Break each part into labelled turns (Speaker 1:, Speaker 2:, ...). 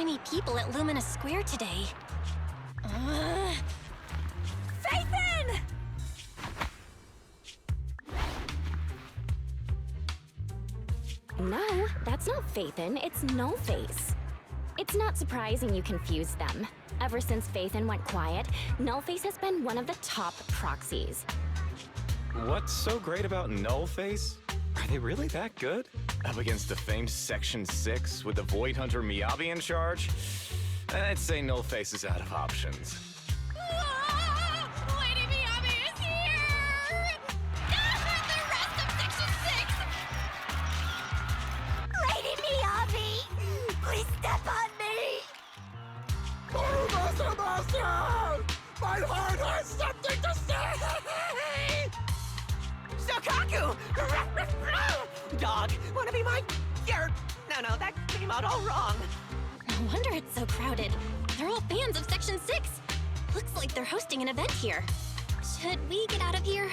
Speaker 1: many people at Lumina Square today. Phaethon!
Speaker 2: No, that's not Phaethon, it's Nullface. It's not surprising you confused them. Ever since Phaethon went quiet, Nullface has been one of the top proxies.
Speaker 3: What's so great about Nullface? Are they really that good? Up against the famed Section 6 with the Void Hunter Miyabi in charge? I'd say Nullface is out of options.
Speaker 1: Lady Miyabi is here! The rest of Section 6! Lady Miyabi! Please step on me!
Speaker 4: Oh, Master! My heart has something to say!
Speaker 5: Sokaku! Dog, wanna be my... No, that came out all wrong.
Speaker 1: No wonder it's so crowded. They're all fans of Section 6. Looks like they're hosting an event here. Should we get out of here?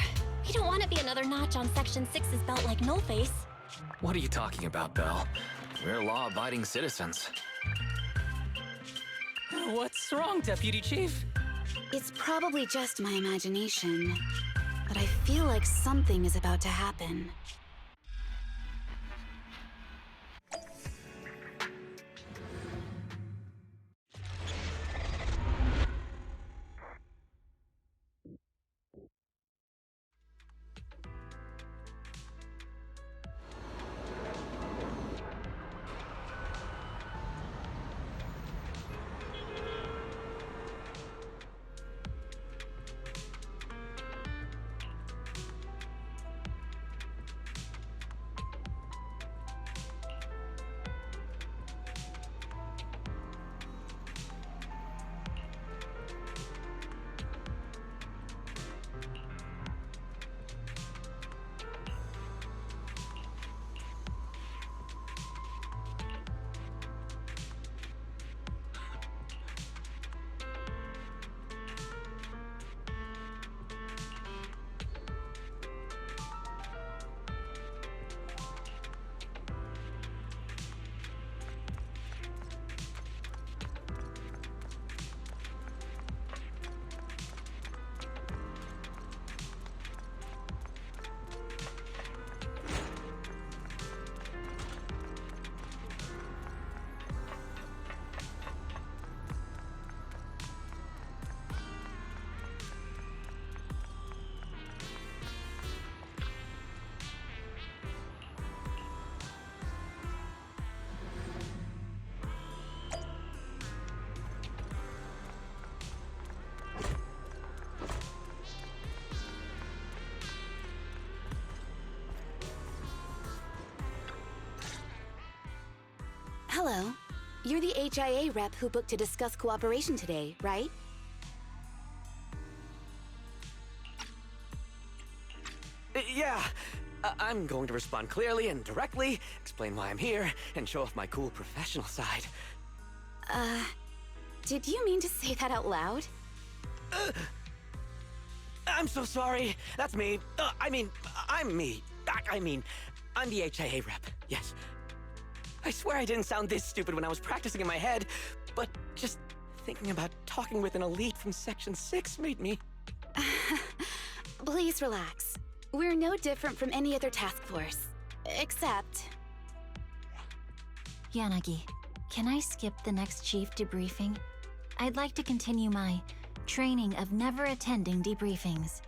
Speaker 1: We don't want to be another notch on Section 6's belt like Nullface.
Speaker 6: What are you talking about, Belle? We're law-abiding citizens.
Speaker 7: What's wrong, Deputy Chief?
Speaker 8: It's probably just my imagination, but I feel like something is about to happen. Hello. You're the HIA rep who booked to discuss cooperation today, right?
Speaker 5: Yeah. I'm going to respond clearly and directly, explain why I'm here, and show off my cool professional side.
Speaker 8: Did you mean to say that out loud?
Speaker 5: I'm so sorry. That's me. I'm me. I'm the HIA rep. Yes. I swear I didn't sound this stupid when I was practicing in my head, but just thinking about talking with an elite from Section 6 made me...
Speaker 8: Please relax. We're no different from any other task force. Except...
Speaker 9: Yanagi, can I skip the next chief debriefing? I'd like to continue my training of never attending debriefings.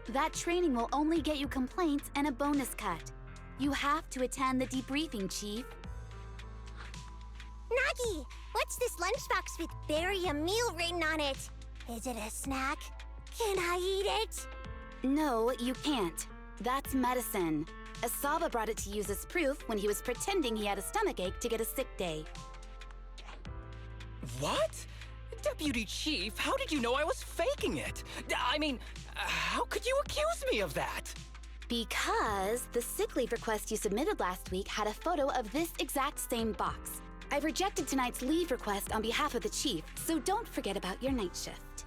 Speaker 8: That training will only get you complaints and a bonus cut. You have to attend the debriefing, Chief.
Speaker 1: Nagi, what's this lunchbox with berry a meal written on it? Is it a snack? Can I eat it?
Speaker 8: No, you can't. That's medicine. Asaba brought it to use as proof when he was pretending he had a stomachache to get a sick day.
Speaker 7: What? Deputy Chief, how did you know I was faking it? I mean, how could you accuse me of that?
Speaker 8: Because the sick leave request you submitted last week had a photo of this exact same box. I've rejected tonight's leave request on behalf of the Chief, so don't forget about your night shift.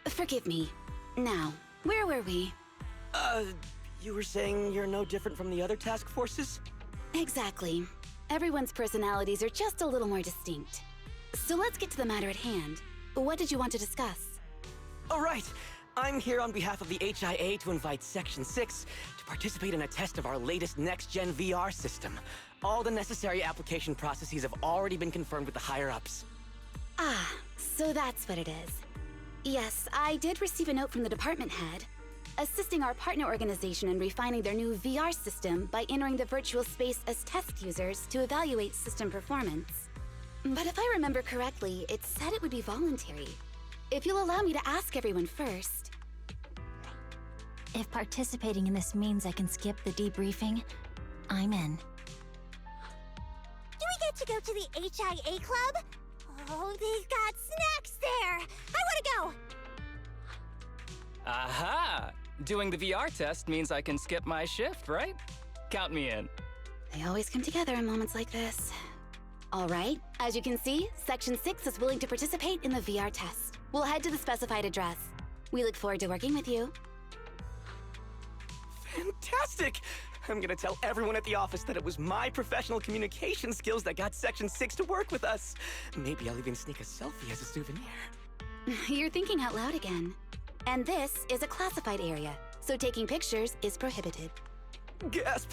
Speaker 8: Forgive me. Now, Where were we?
Speaker 5: You were saying you're no different from the other task forces?
Speaker 8: Exactly. Everyone's personalities are just a little more distinct. So let's get to the matter at hand. What did you want to discuss?
Speaker 5: All right. I'm here on behalf of the HIA to invite Section 6 to participate in a test of our latest next-gen VR system. All the necessary application processes have already been confirmed with the higher-ups.
Speaker 8: Ah, so that's what it is. Yes, I did receive a note from the department head, assisting our partner organization in refining their new VR system by entering the virtual space as test users to evaluate system performance. But if I remember correctly, it said it would be voluntary. If you'll allow me to ask everyone first.
Speaker 9: If participating in this means I can skip the debriefing, I'm in.
Speaker 1: Do we get to go to the HIA club? Oh, they've got snacks there! I wanna go!
Speaker 7: Aha! Doing the VR test means I can skip my shift, right? Count me in.
Speaker 8: They always come together in moments like this. All right, as you can see, Section 6 is willing to participate in the VR test. We'll head to the specified address. We look forward to working with you.
Speaker 5: Fantastic! I'm gonna tell everyone at the office that it was my professional communication skills that got Section 6 to work with us. Maybe I'll even sneak a selfie as a souvenir.
Speaker 8: You're thinking out loud again. And this is a classified area, so taking pictures is prohibited.
Speaker 5: Gasp!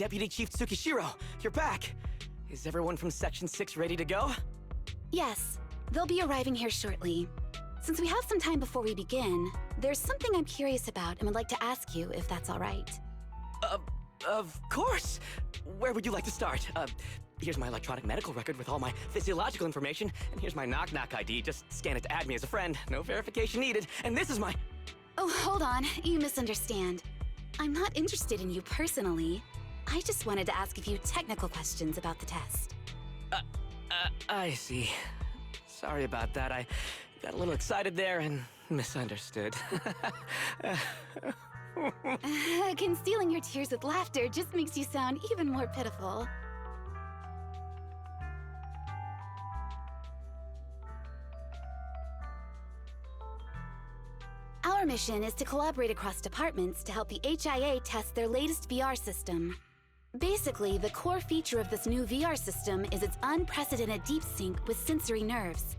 Speaker 5: Deputy Chief Tsukishiro, you're back. Is everyone from Section 6 ready to go?
Speaker 8: Yes, they'll be arriving here shortly. Since we have some time before we begin, there's something I'm curious about and would like to ask you if that's all right.
Speaker 5: Of course! Where would you like to start? Here's my electronic medical record with all my physiological information, and here's my knock-knock ID. Just scan it to add me as a friend. No verification needed. And this is my...
Speaker 8: Oh, hold on. You misunderstand. I'm not interested in you personally. I just wanted to ask a few technical questions about the test.
Speaker 5: I see. Sorry about that. I got a little excited there and misunderstood.
Speaker 8: Concealing your tears with laughter just makes you sound even more pitiful. Our mission is to collaborate across departments to help the HIA test their latest VR system. Basically, the core feature of this new VR system is its unprecedented deep sync with sensory nerves.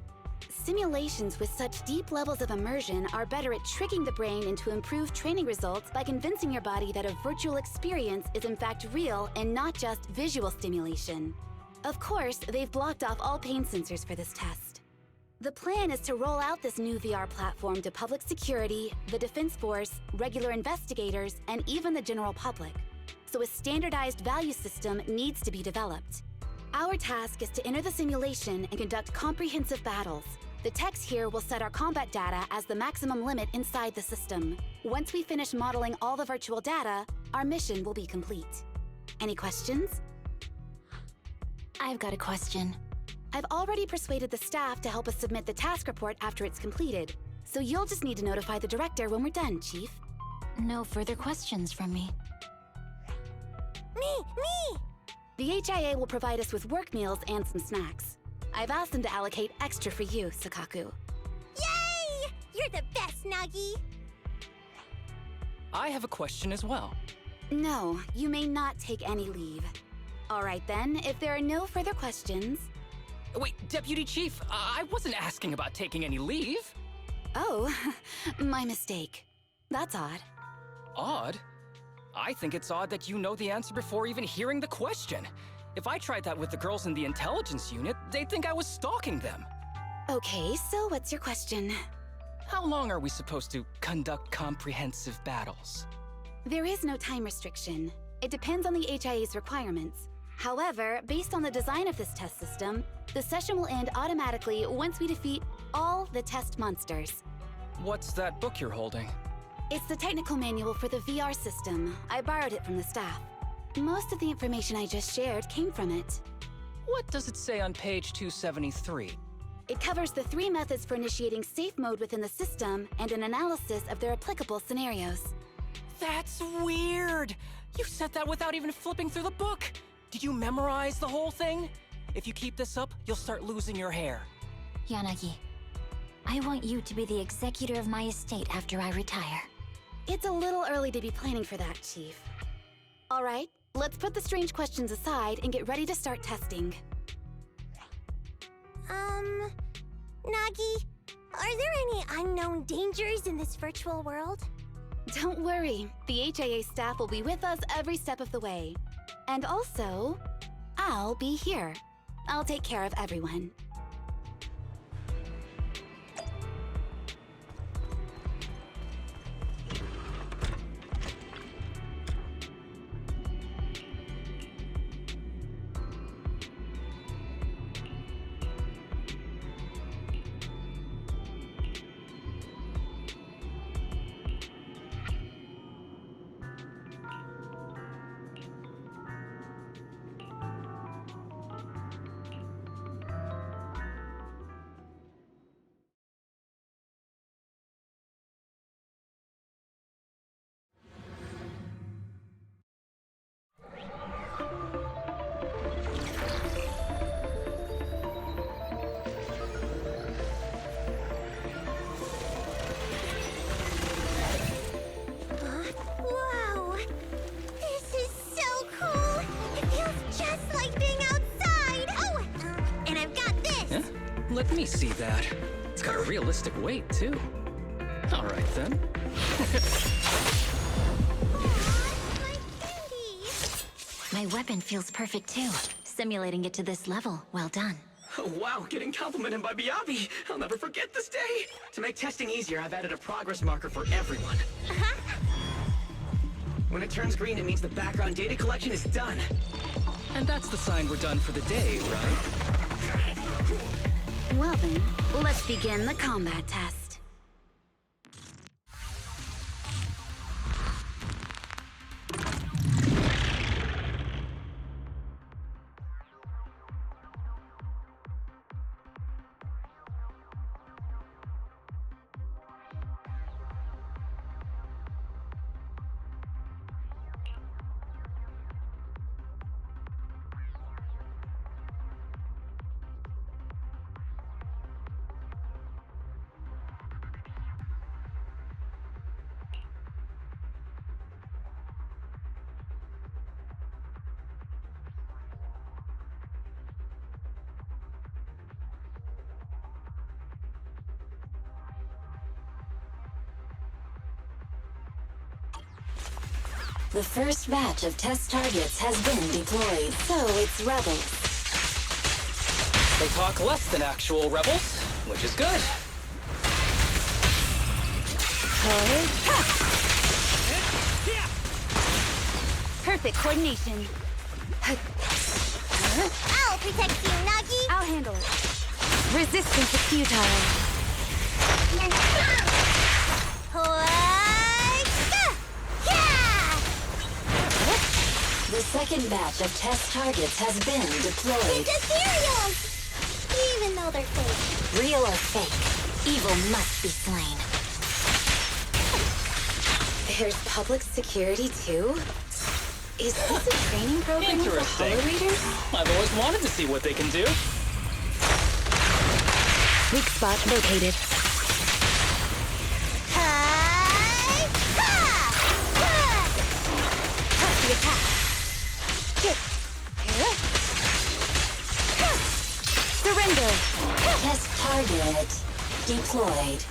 Speaker 8: Simulations with such deep levels of immersion are better at tricking the brain into improved training results by convincing your body that a virtual experience is in fact real and not just visual stimulation. Of course, they've blocked off all pain sensors for this test. The plan is to roll out this new VR platform to public security, the Defense Force, regular investigators, and even the general public. So a standardized value system needs to be developed. Our task is to enter the simulation and conduct comprehensive battles. The techs here will set our combat data as the maximum limit inside the system. Once we finish modeling all the virtual data, our mission will be complete. Any questions?
Speaker 9: I've got a question.
Speaker 8: I've already persuaded the staff to help us submit the task report after it's completed, so you'll just need to notify the director when we're done, Chief.
Speaker 9: No further questions from me.
Speaker 1: Me!
Speaker 8: The HIA will provide us with work meals and some snacks. I've asked them to allocate extra for you, Sakaku.
Speaker 1: Yay! You're the best, Nagi!
Speaker 7: I have a question as well.
Speaker 8: No, you may not take any leave. All right then, if there are no further questions...
Speaker 7: Wait, Deputy Chief, I wasn't asking about taking any leave.
Speaker 8: Oh, my mistake. That's odd.
Speaker 7: Odd? I think it's odd that you know the answer before even hearing the question. If I tried that with the girls in the intelligence unit, they'd think I was stalking them.
Speaker 8: Okay, so what's your question?
Speaker 7: How long are we supposed to conduct comprehensive battles?
Speaker 8: There is no time restriction. It depends on the HIA's requirements. However, based on the design of this test system, the session will end automatically once we defeat all the test monsters.
Speaker 7: What's that book you're holding?
Speaker 8: It's the technical manual for the VR system. I borrowed it from the staff. Most of the information I just shared came from it.
Speaker 7: What does it say on page 273?
Speaker 8: It covers the 3 methods for initiating safe mode within the system and an analysis of their applicable scenarios.
Speaker 7: That's weird! You said that without even flipping through the book! Did you memorize the whole thing? If you keep this up, you'll start losing your hair.
Speaker 9: Yanagi, I want you to be the executor of my estate after I retire.
Speaker 8: It's a little early to be planning for that, Chief. All right, let's put the strange questions aside and get ready to start testing.
Speaker 1: Nagi, are there any unknown dangers in this virtual world?
Speaker 8: Don't worry, the HIA staff will be with us every step of the way. And also, I'll be here. I'll take care of everyone.
Speaker 1: Wow! This is so cool! It feels just like being outside! Oh! And I've got this!
Speaker 7: Huh? Let me see that. It's got a realistic weight, too. All right, then.
Speaker 1: My candy!
Speaker 9: My weapon feels perfect too. Simulating it to this level, well done.
Speaker 5: Oh, wow, getting complimented by Miyabi. I'll never forget this day. To make testing easier, I've added a progress marker for everyone. When it turns green, it means the background data collection is done.
Speaker 7: And that's the sign we're done for the day, right?
Speaker 8: Well then, let's begin the combat test.
Speaker 9: The first batch of test targets has been deployed.
Speaker 8: So it's rebels.
Speaker 7: They talk less than actual rebels, which is good.
Speaker 8: Perfect coordination.
Speaker 1: I'll protect you, Nagi!
Speaker 8: I'll handle it. Resistance is futile.
Speaker 9: The second batch of test targets has been deployed.
Speaker 1: The cereals! Even though they're fake.
Speaker 9: Real or fake, evil must be slain.
Speaker 8: There's public security too? Is this a training program for
Speaker 7: Interesting.
Speaker 8: Hollow Readers?
Speaker 7: I've always wanted to see what they can do.
Speaker 8: Weak spot located. The attack. Surrender.
Speaker 9: Test target deployed.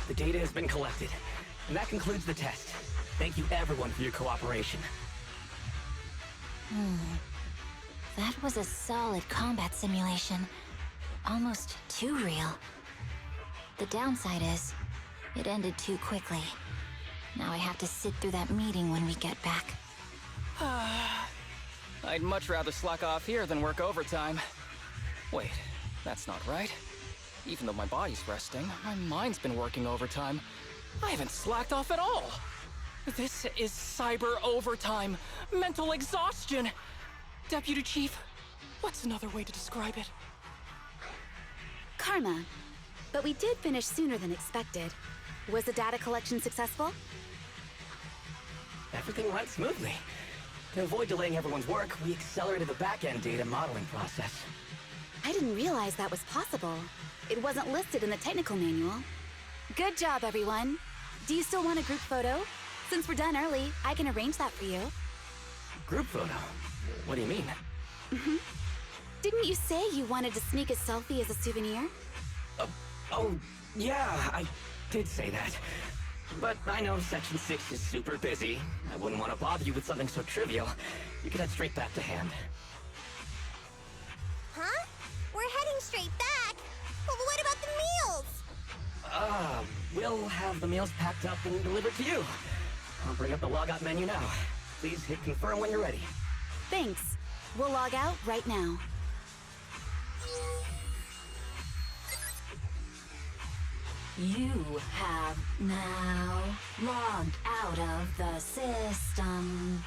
Speaker 5: The data has been collected, and that concludes the test. Thank you everyone for your cooperation.
Speaker 9: That was a solid combat simulation. Almost too real. The downside is, it ended too quickly. Now I have to sit through that meeting when we get back.
Speaker 7: I'd much rather slack off here than work overtime. Wait, that's not right. Even though my body's resting, my mind's been working overtime. I haven't slacked off at all. This is cyber overtime. Mental exhaustion. Deputy Chief, what's another way to describe it?
Speaker 8: Karma. But we did finish sooner than expected. Was the data collection successful?
Speaker 5: Everything went smoothly. To avoid delaying everyone's work, we accelerated the back-end data modeling process.
Speaker 8: I didn't realize that was possible. It wasn't listed in the technical manual. Good job, everyone. Do you still want a group photo? Since we're done early, I can arrange that for you.
Speaker 5: Group photo? What do you mean?
Speaker 8: Didn't you say you wanted to sneak a selfie as a souvenir?
Speaker 5: Oh, yeah, I did say that. But I know Section 6 is super busy. I wouldn't want to bother you with something so trivial. You can head straight back to hand.
Speaker 1: Huh? We're heading straight back? But what about the meals?
Speaker 5: We'll have the meals packed up and delivered to you. I'll bring up the logout menu now. Please hit confirm when you're ready.
Speaker 8: Thanks. We'll log out right now.
Speaker 9: You have now logged out of the system.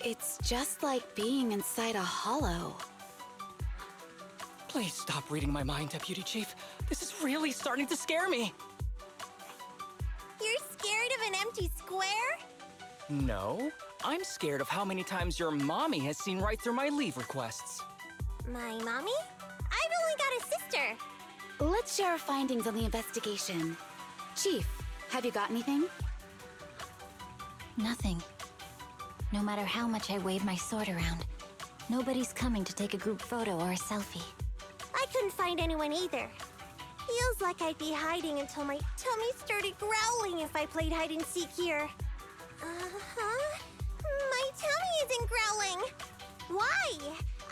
Speaker 8: It's just like being inside a hollow.
Speaker 7: Please stop reading my mind, Deputy Chief. This is really starting to scare me.
Speaker 1: You're scared of an empty square?
Speaker 7: No, I'm scared of how many times your mommy has seen right through my leave requests.
Speaker 1: My mommy? I've only got a sister.
Speaker 8: Let's share our findings on the investigation. Chief, have you got anything?
Speaker 9: Nothing. No matter how much I wave my sword around, nobody's coming to take a group photo or a selfie.
Speaker 1: I couldn't find anyone either. Feels like I'd be hiding until my tummy started growling if I played hide and seek here. Uh-huh. My tummy isn't growling. Why?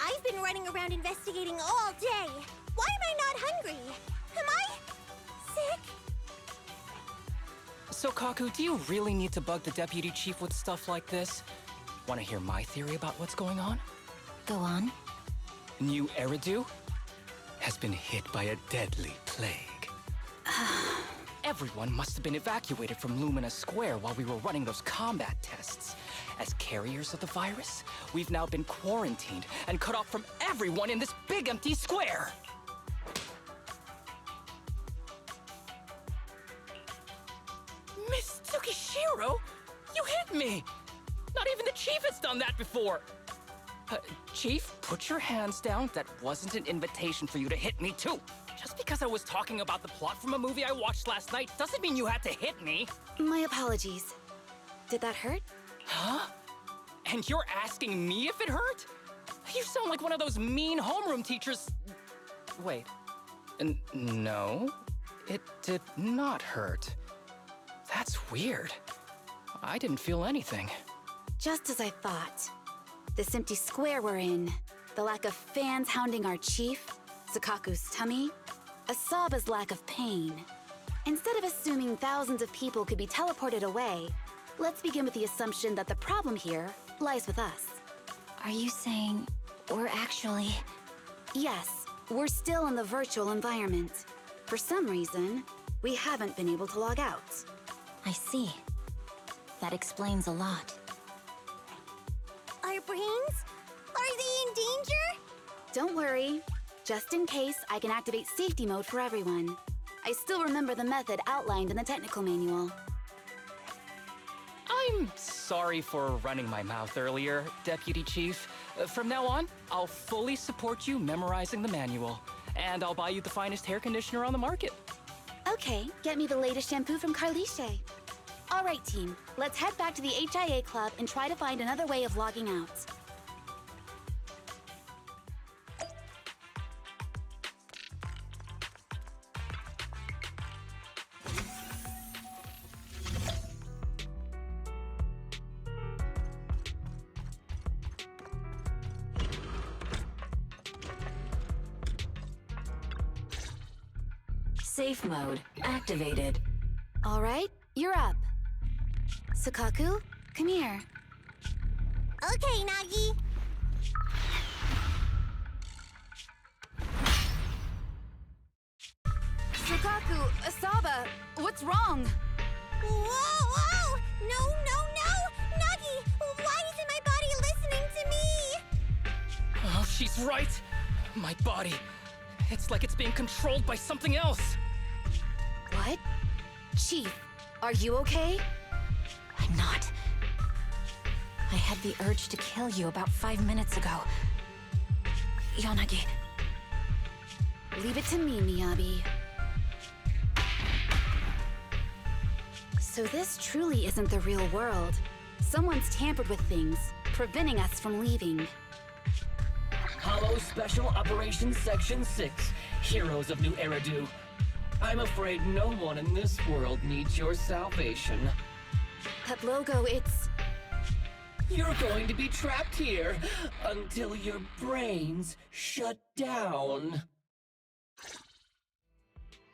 Speaker 1: I've been running around investigating all day. Why am I not hungry? Am I sick?
Speaker 7: So, Kaku, do you really need to bug the Deputy Chief with stuff like this? Want to hear my theory about what's going on?
Speaker 9: Go on.
Speaker 7: New Eridu has been hit by a deadly plague. Everyone must have been evacuated from Lumina Square while we were running those combat tests. As carriers of the virus, we've now been quarantined and cut off from everyone in this big empty square. Miss Tsukishiro, you hit me! Not even the Chief has done that before! Chief, put your hands down. That wasn't an invitation for you to hit me, too. Just because I was talking about the plot from a movie I watched last night doesn't mean you had to hit me.
Speaker 8: My apologies. Did that hurt?
Speaker 7: Huh? And you're asking me if it hurt? You sound like one of those mean homeroom teachers. Wait. No, it did not hurt. That's weird. I didn't feel anything.
Speaker 8: Just as I thought. This empty square we're in, the lack of fans hounding our chief, Sukaku's tummy, Asaba's lack of pain. Instead of assuming thousands of people could be teleported away, let's begin with the assumption that the problem here lies with us.
Speaker 9: Are you saying we're actually...
Speaker 8: Yes, we're still in the virtual environment. For some reason, we haven't been able to log out.
Speaker 9: I see. That explains a lot.
Speaker 1: Our brains? Are they in danger?
Speaker 8: Don't worry. Just in case, I can activate safety mode for everyone. I still remember the method outlined in the technical manual.
Speaker 7: I'm sorry for running my mouth earlier, Deputy Chief. From now on, I'll fully support you memorizing the manual. And I'll buy you the finest hair conditioner on the market.
Speaker 8: Okay, get me the latest shampoo from Carliche. All right, team. Let's head back to the HIA club and try to find another way of logging out.
Speaker 9: Safe mode activated.
Speaker 8: All right, you're up. Sukaku, come here.
Speaker 1: Okay, Nagi.
Speaker 8: Sukaku, Asaba, what's wrong?
Speaker 1: Whoa! No! Nagi! Why isn't my body listening to me?
Speaker 7: Oh, she's right. My body. It's like it's being controlled by something else.
Speaker 8: What? Chief, are you okay?
Speaker 9: I'm not. I had the urge to kill you about 5 minutes ago. Yanagi.
Speaker 8: Leave it to me, Miyabi. So this truly isn't the real world. Someone's tampered with things, preventing us from leaving.
Speaker 10: Hollow Special Operations Section 6, Heroes of New Eridu. I'm afraid no one in this world needs your salvation.
Speaker 8: That logo, it's...
Speaker 10: You're going to be trapped here until your brains shut down.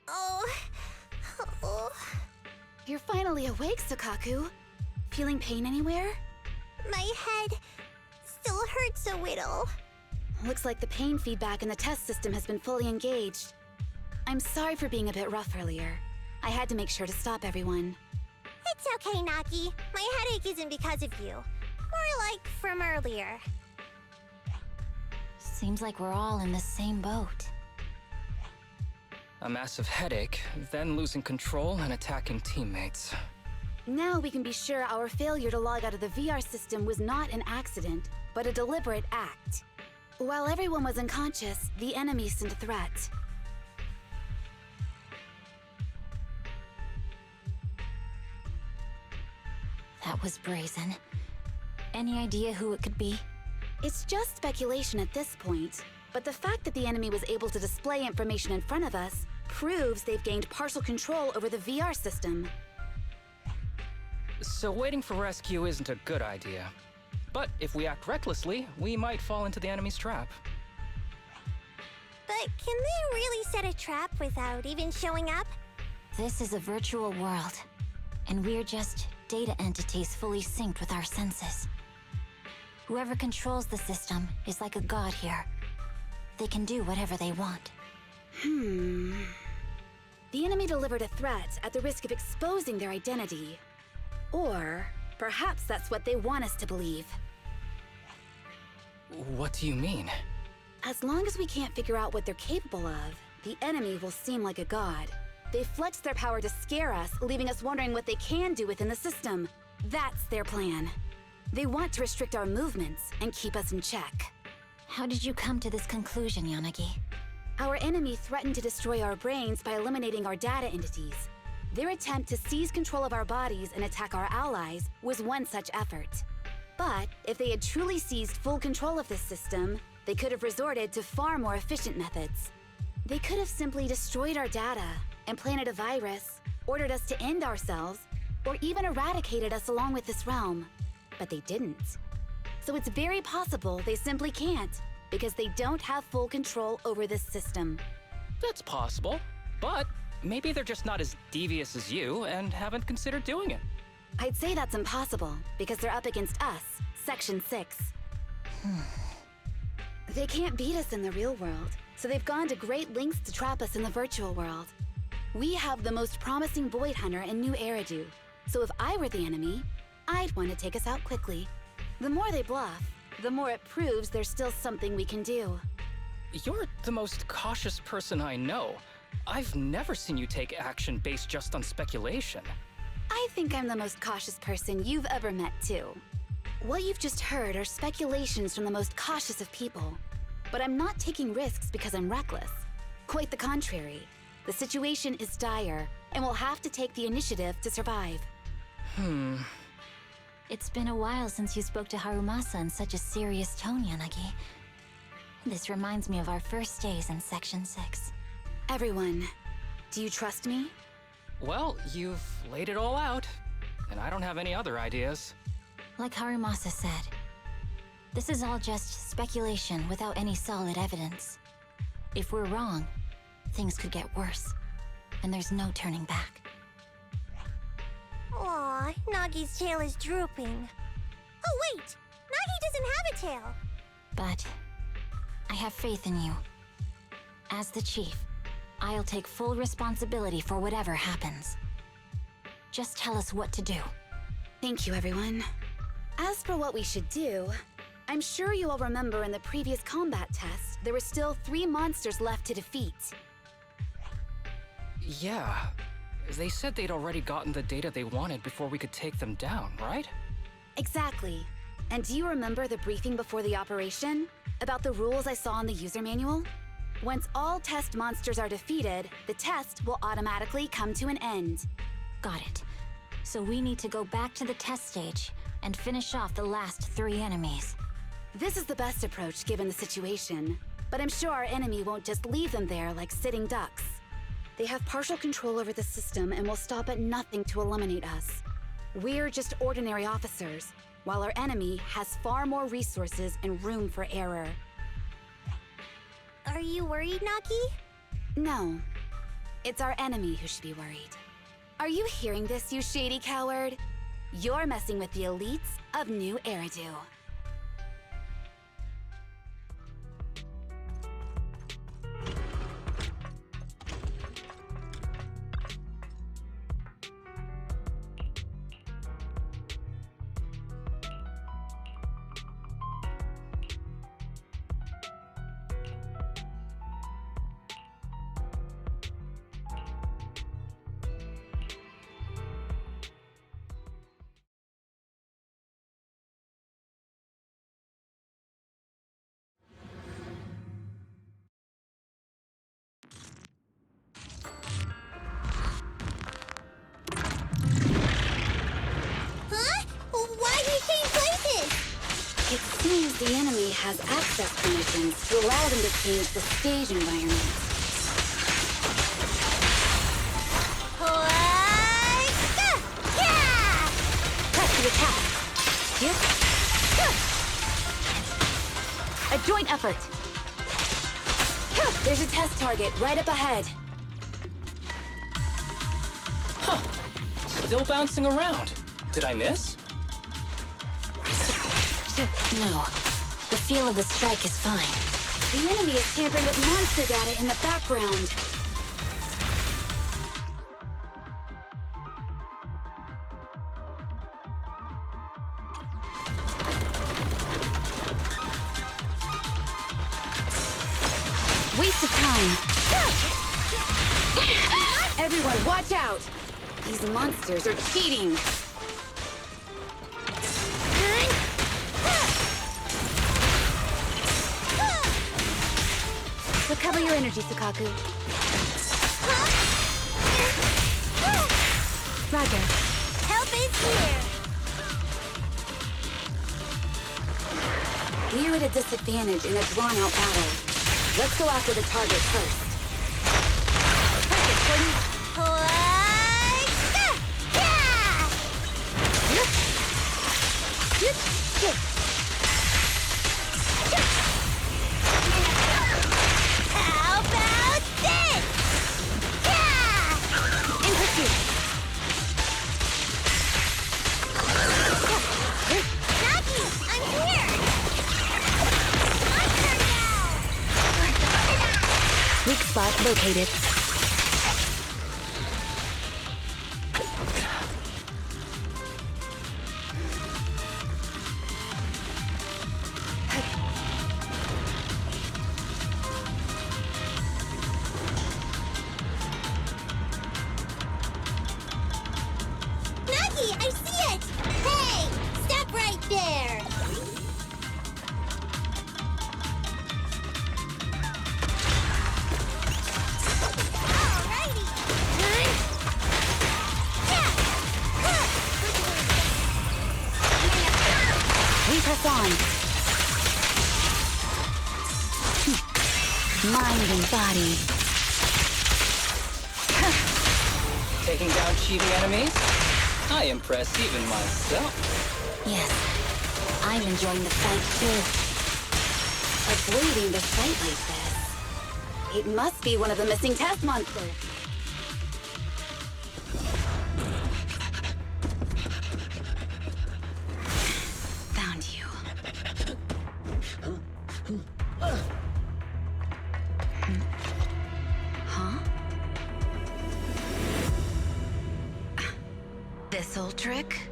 Speaker 1: Oh.
Speaker 8: You're finally awake, Sukaku. Feeling pain anywhere?
Speaker 1: My head still hurts a little.
Speaker 8: Looks like the pain feedback in the test system has been fully engaged. I'm sorry for being a bit rough earlier. I had to make sure to stop everyone.
Speaker 1: It's okay, Nagi. My headache isn't because of you.
Speaker 11: More like from earlier.
Speaker 9: Seems like we're all in the same boat.
Speaker 7: A massive headache, then losing control and attacking teammates.
Speaker 8: Now we can be sure our failure to log out of the VR system was not an accident, but a deliberate act. While everyone was unconscious, the enemy sent a threat.
Speaker 9: That was brazen. Any idea who it could be?
Speaker 8: It's just speculation at this point, but the fact that the enemy was able to display information in front of us proves they've gained partial control over the VR system.
Speaker 7: So waiting for rescue isn't a good idea. But if we act recklessly, we might fall into the enemy's trap.
Speaker 11: But can they really set a trap without even showing up?
Speaker 9: This is a virtual world, and we're just data entities fully synced with our senses. Whoever controls the system is like a god here. They can do whatever they want.
Speaker 8: The enemy delivered a threat at the risk of exposing their identity. Or perhaps that's what they want us to believe.
Speaker 7: What do you mean?
Speaker 8: As long as we can't figure out what they're capable of, the enemy will seem like a god. They flex their power to scare us, leaving us wondering what they can do within the system. That's their plan. They want to restrict our movements and keep us in check.
Speaker 9: How did you come to this conclusion, Yanagi?
Speaker 8: Our enemy threatened to destroy our brains by eliminating our data entities. Their attempt to seize control of our bodies and attack our allies was one such effort. But if they had truly seized full control of this system, they could have resorted to far more efficient methods. They could have simply destroyed our data, implanted a virus, ordered us to end ourselves, or even eradicated us along with this realm. But they didn't. So it's very possible they simply can't, because they don't have full control over this system.
Speaker 7: That's possible, but maybe they're just not as devious as you and haven't considered doing it.
Speaker 8: I'd say that's impossible, because they're up against us, Section 6. They can't beat us in the real world, so they've gone to great lengths to trap us in the virtual world. We have the most promising Void Hunter in New Eridu, so if I were the enemy, I'd want to take us out quickly. The more they bluff, the more it proves there's still something we can do.
Speaker 7: You're the most cautious person I know. I've never seen you take action based just on speculation.
Speaker 8: I think I'm the most cautious person you've ever met, too. What you've just heard are speculations from the most cautious of people. But I'm not taking risks because I'm reckless. Quite the contrary. The situation is dire, and we'll have to take the initiative to survive.
Speaker 9: It's been a while since you spoke to Harumasa in such a serious tone, Yanagi. This reminds me of our first days in Section 6.
Speaker 8: Everyone, do you trust me?
Speaker 7: Well, you've laid it all out, and I don't have any other ideas.
Speaker 9: Like Harumasa said, this is all just speculation without any solid evidence. If we're wrong, things could get worse, and there's no turning back.
Speaker 11: Aw, Nagi's tail is drooping. Oh wait! Nagi doesn't have a tail!
Speaker 9: But I have faith in you. As the chief, I'll take full responsibility for whatever happens. Just tell us what to do.
Speaker 8: Thank you, everyone. As for what we should do, I'm sure you all remember in the previous combat test, there were still 3 monsters left to defeat.
Speaker 7: Yeah. They said they'd already gotten the data they wanted before we could take them down, right?
Speaker 8: Exactly. And do you remember the briefing before the operation? About the rules I saw in the user manual? Once all test monsters are defeated, the test will automatically come to an end.
Speaker 9: Got it. So we need to go back to the test stage and finish off the last 3 enemies.
Speaker 8: This is the best approach given the situation, but I'm sure our enemy won't just leave them there like sitting ducks. They have partial control over the system and will stop at nothing to eliminate us. We're just ordinary officers, while our enemy has far more resources and room for error.
Speaker 11: Are you worried, Nagi?
Speaker 8: No. It's our enemy who should be worried. Are you hearing this, you shady coward? You're messing with the elites of New Eridu. It seems the enemy has access permissions to allow them to change the stage environment. Press the attack. Yep. A joint effort. There's a test target right up ahead.
Speaker 7: Huh. Still bouncing around. Did I miss?
Speaker 9: No. The feel of the strike is fine.
Speaker 8: The enemy is tampering with monster data in the background. Waste of time. Everyone, watch out! These monsters are cheating. Recover your energy, Sukaku. Roger.
Speaker 11: Help is here.
Speaker 8: We're at a disadvantage in a drawn-out battle. Let's go after the target first. Perfect, Cody.
Speaker 11: How about this?
Speaker 8: In pursuit.
Speaker 11: Nagi, I'm here. My turn now.
Speaker 8: Weak spot located.
Speaker 11: Nagi, I see it. Hey, stop right there. Alrighty.
Speaker 8: We press on. Mind and body.
Speaker 7: Taking down cheating enemies? I impress even myself.
Speaker 9: Yes. I'm enjoying the fight too.
Speaker 8: Avoiding the fight like this. It must be one of the missing test monsters. Found you. Huh? This old trick?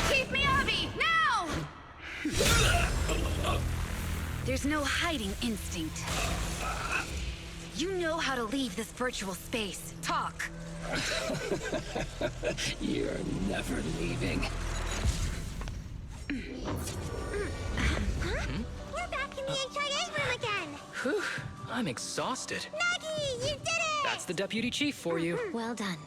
Speaker 8: Chief Miyabi, now! There's no hiding instinct. You know how to leave this virtual space. Talk.
Speaker 10: You're never leaving.
Speaker 11: We're back in the HIA room again.
Speaker 7: Whew. I'm exhausted.
Speaker 11: Nagi, you did it!
Speaker 7: That's the deputy chief for you.
Speaker 9: Well done.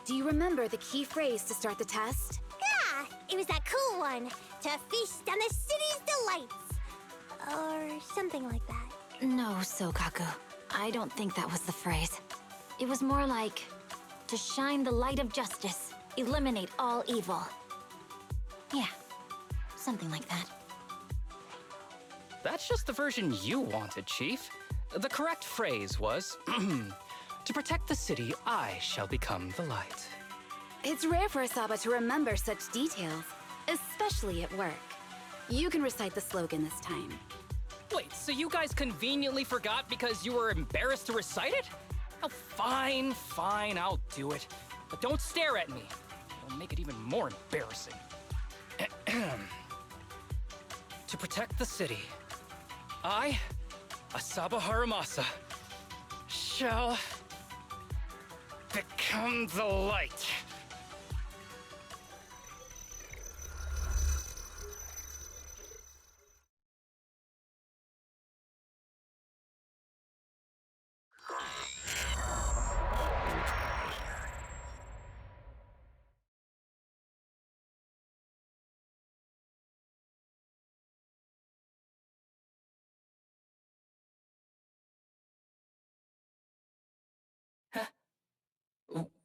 Speaker 8: Do you remember the key phrase to start the test?
Speaker 11: Yeah, it was that cool one. To feast on the city's delights. Or something like that.
Speaker 9: No, Sokaku. I don't think that was the phrase. It was more like, to shine the light of justice, eliminate all evil. Yeah, something like that.
Speaker 7: That's just the version you wanted, Chief. The correct phrase was, to protect the city, I shall become the light.
Speaker 8: It's rare for Asaba to remember such details, especially at work. You can recite the slogan this time.
Speaker 7: Wait, so you guys conveniently forgot because you were embarrassed to recite it? Oh, fine, I'll do it. But don't stare at me. It'll make it even more embarrassing. To protect the city, I, Asaba Harumasa, shall become the light.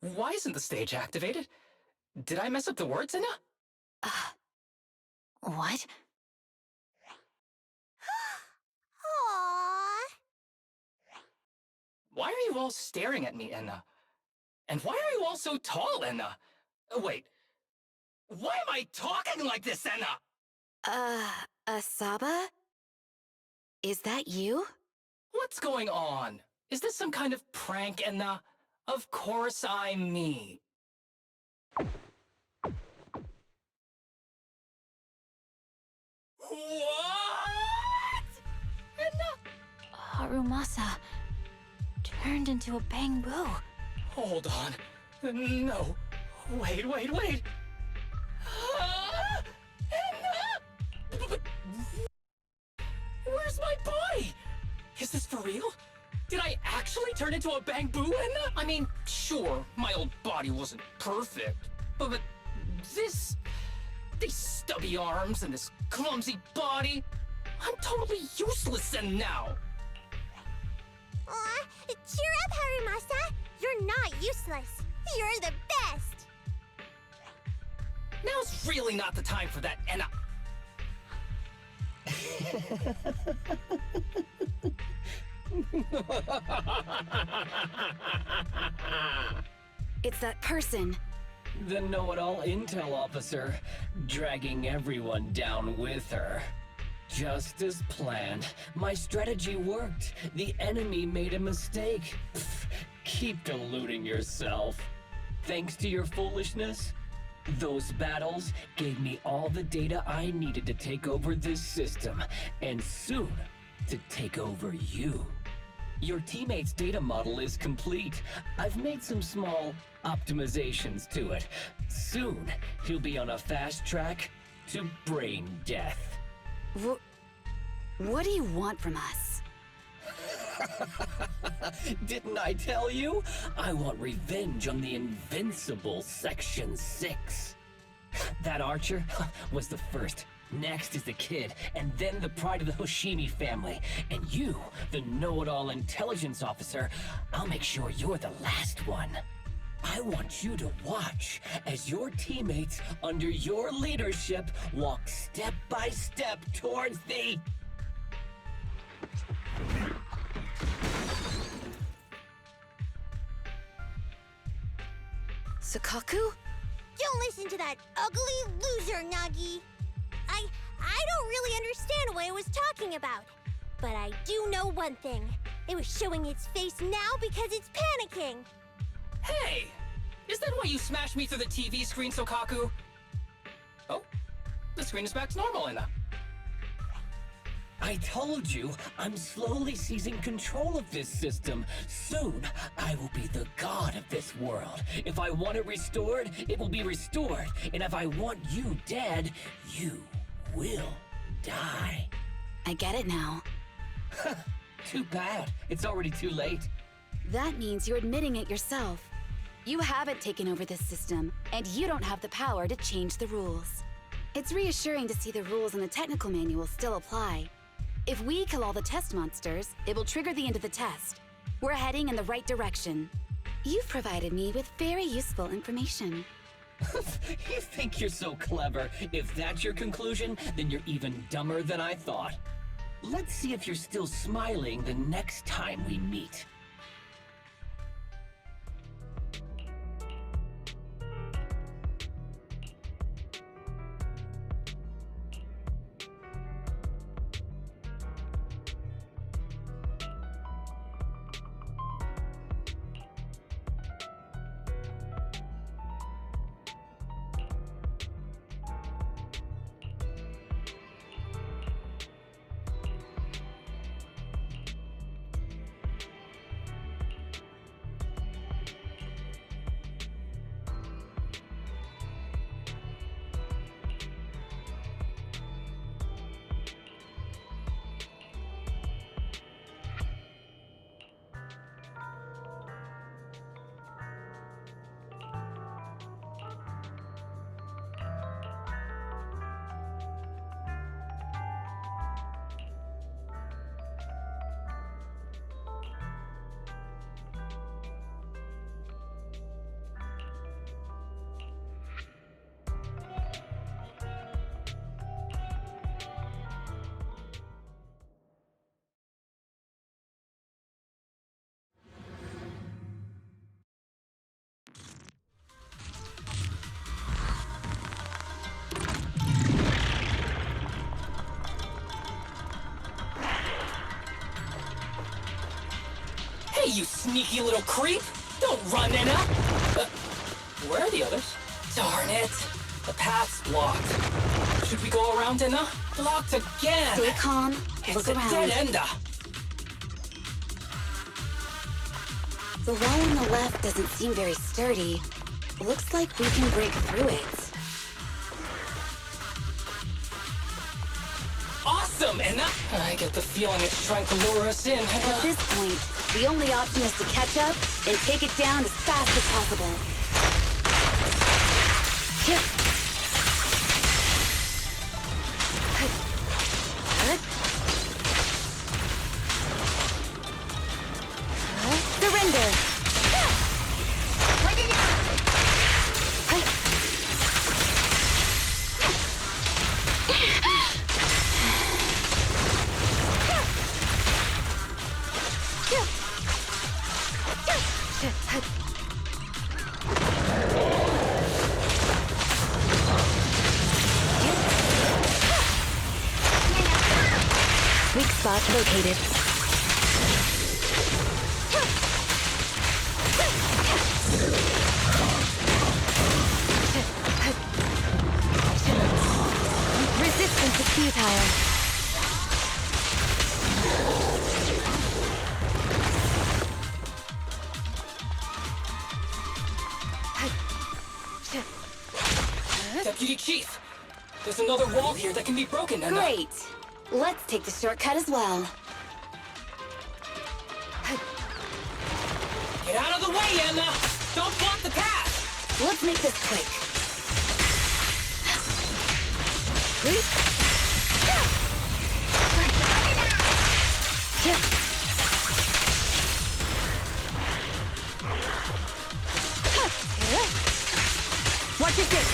Speaker 7: Why isn't the stage activated? Did I mess up the words, Inna?
Speaker 9: What?
Speaker 11: Aww.
Speaker 7: Why are you all staring at me, Enna? And why are you all so tall, Enna? Wait, why am I talking like this, Enna?
Speaker 8: Asaba? Is that you?
Speaker 7: What's going on? Is this some kind of prank, Enna? Of course I'm me. What? Enna?
Speaker 9: Harumasa turned into a bamboo.
Speaker 7: Hold on. No. Wait. Enna? Where's my body? Is this for real? Did I actually turn into a bamboo, Enna? I mean, sure, my old body wasn't perfect, but these stubby arms and this clumsy body, I'm totally useless now.
Speaker 11: Aw, cheer up, Harumasa. You're not useless. You're the best.
Speaker 7: Now's really not the time for that, Enna.
Speaker 8: It's that person.
Speaker 10: The know-it-all intel officer, dragging everyone down with her. Just as planned. My strategy worked. The enemy made a mistake. Pfft, keep deluding yourself. Thanks to your foolishness, those battles gave me all the data I needed to take over this system, and soon to take over you. Your teammate's data model is complete. I've made some small optimizations to it. Soon, he'll be on a fast track to brain death.
Speaker 8: What do you want from us?
Speaker 10: Didn't I tell you? I want revenge on the invincible Section 6. That archer was the first. Next is the kid, and then the pride of the Hoshimi family. And you, the know-it-all intelligence officer, I'll make sure you're the last one. I want you to watch as your teammates under your leadership walk step by step towards the...
Speaker 8: Sukaku?
Speaker 11: Don't listen to that ugly loser, Nagi. I don't really understand what it was talking about. But I do know one thing. It was showing its face now because it's panicking.
Speaker 7: Hey! Is that why you smashed me through the TV screen, Sokaku? Oh, the screen is back to normal, Enna.
Speaker 10: I told you, I'm slowly seizing control of this system. Soon, I will be the god of this world. If I want it restored, it will be restored. And if I want you dead, you will die.
Speaker 8: I get it now.
Speaker 10: Too bad. It's already too late.
Speaker 8: That means you're admitting it yourself. You haven't taken over this system, and you don't have the power to change the rules. It's reassuring to see the rules in the technical manual still apply. If we kill all the test monsters, it will trigger the end of the test. We're heading in the right direction. You've provided me with very useful information.
Speaker 10: You think you're so clever. If that's your conclusion, then you're even dumber than I thought. Let's see if you're still smiling the next time we meet.
Speaker 7: Hey, you sneaky little creep! Don't run, Nina! Where are the others? Darn it! The path's blocked. Should we go around, Nina? Blocked again!
Speaker 8: Stay calm.
Speaker 7: It's
Speaker 8: Look
Speaker 7: a
Speaker 8: around.
Speaker 7: dead ender!
Speaker 8: The wall on the left doesn't seem very sturdy. Looks like we can break through it.
Speaker 7: Awesome, Enna! I get the feeling it's trying to lure us in.
Speaker 8: At this point, the only option is to catch up and take it down as fast as possible. Surrender! Weak spot located. Resistance is futile.
Speaker 7: Deputy Chief! There's another wall here that can be broken, Enna.
Speaker 8: Great. Let's take the shortcut as well.
Speaker 7: Get out of the way, Enna! Don't block the path!
Speaker 8: Let's make this quick. Watch your six.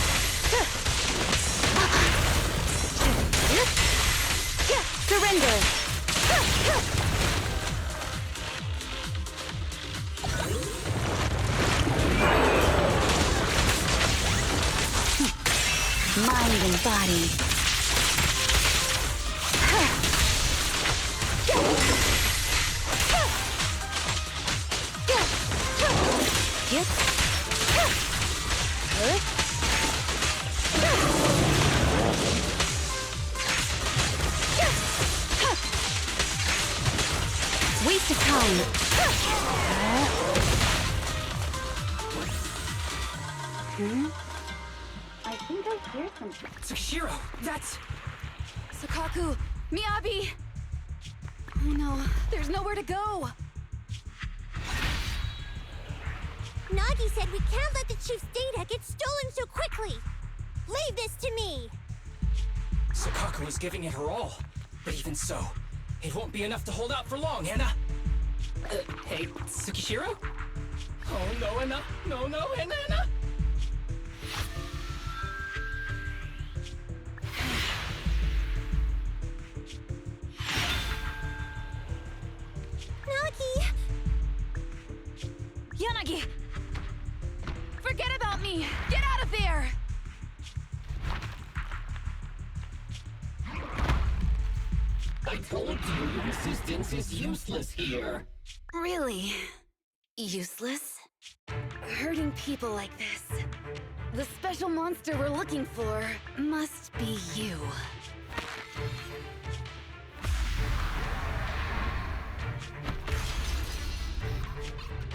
Speaker 8: Surrender. Mind and body. Yep. Waste of time. I think I hear something.
Speaker 7: Tsushiro, that's...
Speaker 8: Sakaku! Miyabi! Oh no, there's nowhere to go!
Speaker 11: Nagi said we can't let the Chief's data get stolen so quickly. Leave this to me.
Speaker 7: Sakaku is giving it her all. But even so, it won't be enough to hold out for long, Enna. Hey, Tsukishiro? Oh no, Enna. No, no, Enna.
Speaker 11: Nagi!
Speaker 8: Yanagi! Forget about me! Get out of there!
Speaker 10: I told you your resistance is useless here.
Speaker 8: Really? Useless? Hurting people like this. The special monster we're looking for must be you.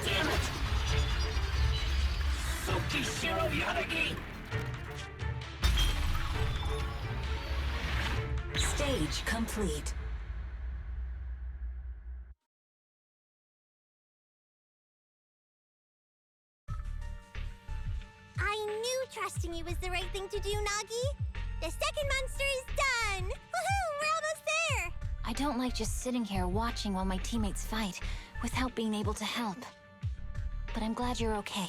Speaker 10: Damn it! Tsukishiro Yanagi!
Speaker 9: Stage complete.
Speaker 11: I knew trusting you was the right thing to do, Nagi. The second monster is done! Woohoo! We're almost there!
Speaker 9: I don't like just sitting here watching while my teammates fight without being able to help. But I'm glad you're okay.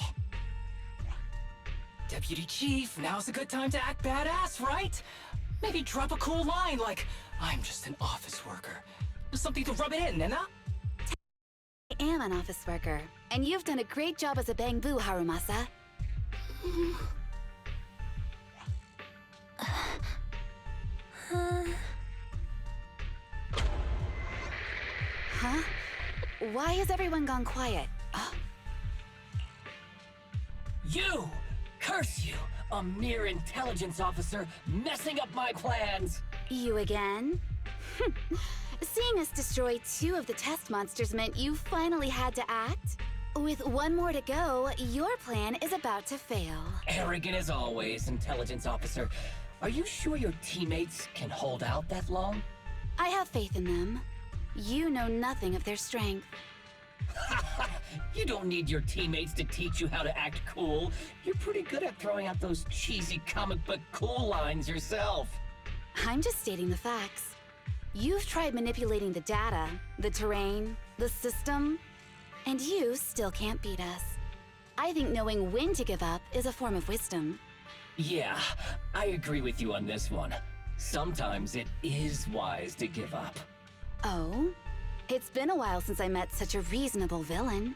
Speaker 7: Deputy Chief, now's a good time to act badass, right? Maybe drop a cool line like, I'm just an office worker. Something to rub it in, Enna?
Speaker 8: I am an office worker, and you've done a great job as a bamboo, Harumasa. Huh? Why has everyone gone quiet? Oh,
Speaker 10: You! Curse you! A mere intelligence officer messing up my plans!
Speaker 8: you again? Seeing us destroy 2 of the test monsters meant you finally had to act? With 1 more to go, your plan is about to fail.
Speaker 10: Arrogant as always, intelligence officer. Are you sure your teammates can hold out that long?
Speaker 8: I have faith in them. You know nothing of their strength.
Speaker 10: You don't need your teammates to teach you how to act cool. You're pretty good at throwing out those cheesy comic book cool lines yourself.
Speaker 8: I'm just stating the facts. You've tried manipulating the data, the terrain, the system, and you still can't beat us. I think knowing when to give up is a form of wisdom.
Speaker 10: Yeah, I agree with you on this one. Sometimes it is wise to give up.
Speaker 8: Oh? It's been a while since I met such a reasonable villain.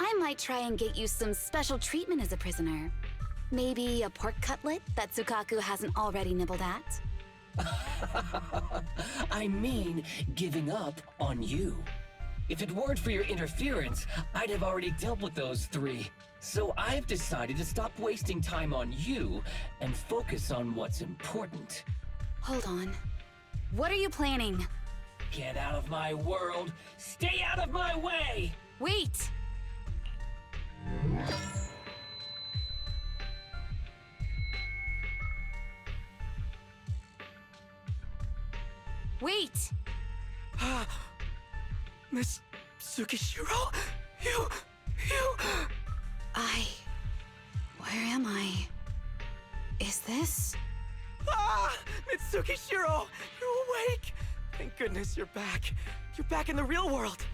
Speaker 8: I might try and get you some special treatment as a prisoner. Maybe a pork cutlet that Tsukaku hasn't already nibbled at?
Speaker 10: I mean, giving up on you. If it weren't for your interference, I'd have already dealt with those 3. So I've decided to stop wasting time on you and focus on what's important.
Speaker 8: Hold on. What are you planning?
Speaker 10: Get out of my world! Stay out of my way!
Speaker 8: Wait! Wait!
Speaker 5: Miss Tsukishiro? You...
Speaker 8: Where am I? Is this?
Speaker 5: Ah! Mitsuki Shiro! You're awake! Thank goodness you're back. You're back in the real world.